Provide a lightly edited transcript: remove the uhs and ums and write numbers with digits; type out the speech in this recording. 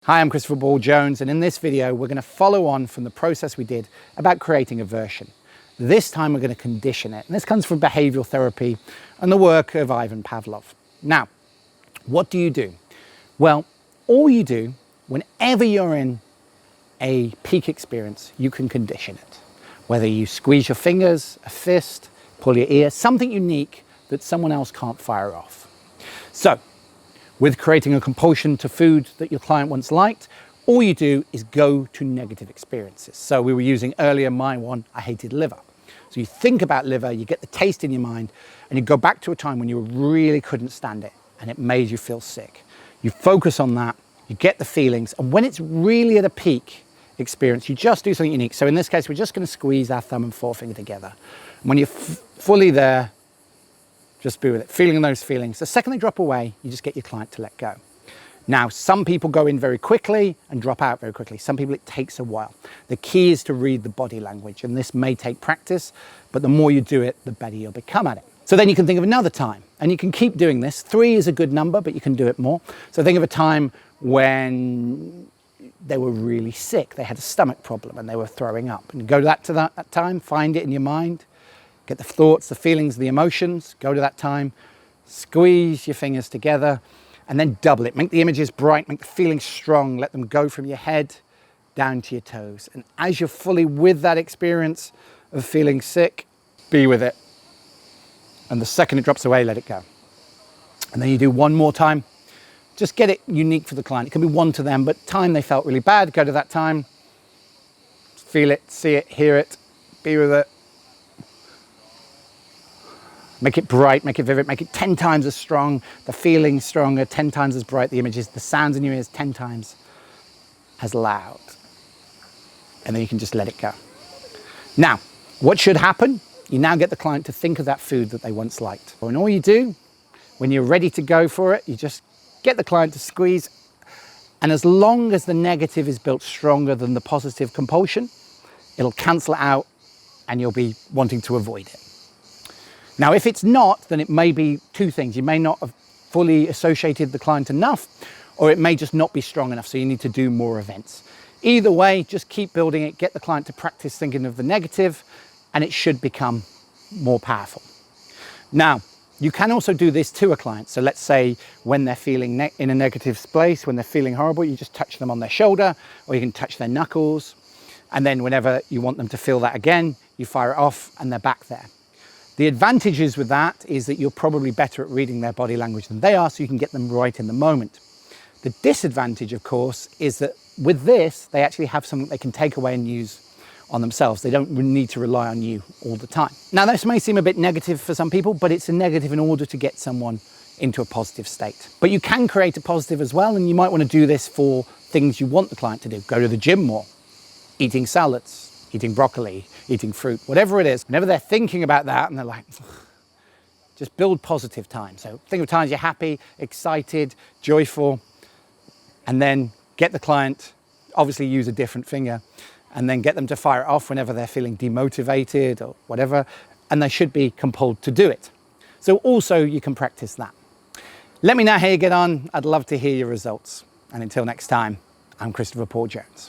Hi, I'm Christopher Ball-Jones, and in this video we're going to follow on from the process we did about creating aversion. This time we're going to condition it, and this comes from behavioural therapy and the work of Ivan Pavlov. Now, what do? Well, all you do, whenever you're in a peak experience, you can condition it. Whether you squeeze your fingers, a fist, pull your ear, something unique that someone else can't fire off. So, with creating a compulsion to food that your client once liked, all you do is go to negative experiences. So we were using earlier my one, I hated liver. So you think about liver, you get the taste in your mind, and you go back to a time when you really couldn't stand it and it made you feel sick. You focus on that, you get the feelings, and when it's really at a peak experience, you just do something unique. So in this case, we're just going to squeeze our thumb and forefinger together. And when you're fully there, just be with it, feeling those feelings. The second they drop away, you just get your client to let go. Now, some people go in very quickly and drop out very quickly. Some people, it takes a while. The key is to read the body language, and this may take practice, but the more you do it, the better you'll become at it. So then you can think of another time, and you can keep doing this. 3 is a good number, but you can do it more. So think of a time when they were really sick. They had a stomach problem and they were throwing up. And go to that time, find it in your mind. Get the thoughts, the feelings, the emotions, go to that time, squeeze your fingers together, and then double it. Make the images bright, make the feelings strong, let them go from your head down to your toes. And as you're fully with that experience of feeling sick, be with it. And the second it drops away, let it go. And then you do one more time. Just get it unique for the client. It can be one to them, but time they felt really bad, go to that time, feel it, see it, hear it, be with it. Make it bright, make it vivid, make it 10 times as strong, the feeling stronger, 10 times as bright, the images, the sounds in your ears 10 times as loud. And then you can just let it go. Now, what should happen? You now get the client to think of that food that they once liked. And all you do, when you're ready to go for it, you just get the client to squeeze. And as long as the negative is built stronger than the positive compulsion, it'll cancel it out and you'll be wanting to avoid it. Now, if it's not, then it may be two things. You may not have fully associated the client enough, or it may just not be strong enough, so you need to do more events. Either way, just keep building it, get the client to practice thinking of the negative, and it should become more powerful. Now, you can also do this to a client. So let's say when they're feeling in a negative space, when they're feeling horrible, you just touch them on their shoulder, or you can touch their knuckles, and then whenever you want them to feel that again, you fire it off and they're back there. The advantages with that is that you're probably better at reading their body language than they are, so you can get them right in the moment. The disadvantage, of course, is that with this, they actually have something they can take away and use on themselves. They don't need to rely on you all the time. Now, this may seem a bit negative for some people, but it's a negative in order to get someone into a positive state. But you can create a positive as well, and you might want to do this for things you want the client to do. Go to the gym more, eating salads, eating broccoli, eating fruit, whatever it is. Whenever they're thinking about that and they're like, just build positive time. So think of times you're happy, excited, joyful, and then get the client, obviously use a different finger, and then get them to fire it off whenever they're feeling demotivated or whatever, and they should be compelled to do it. So also you can practice that. Let me know how you get on. I'd love to hear your results. And until next time, I'm Christopher Ball-Jones.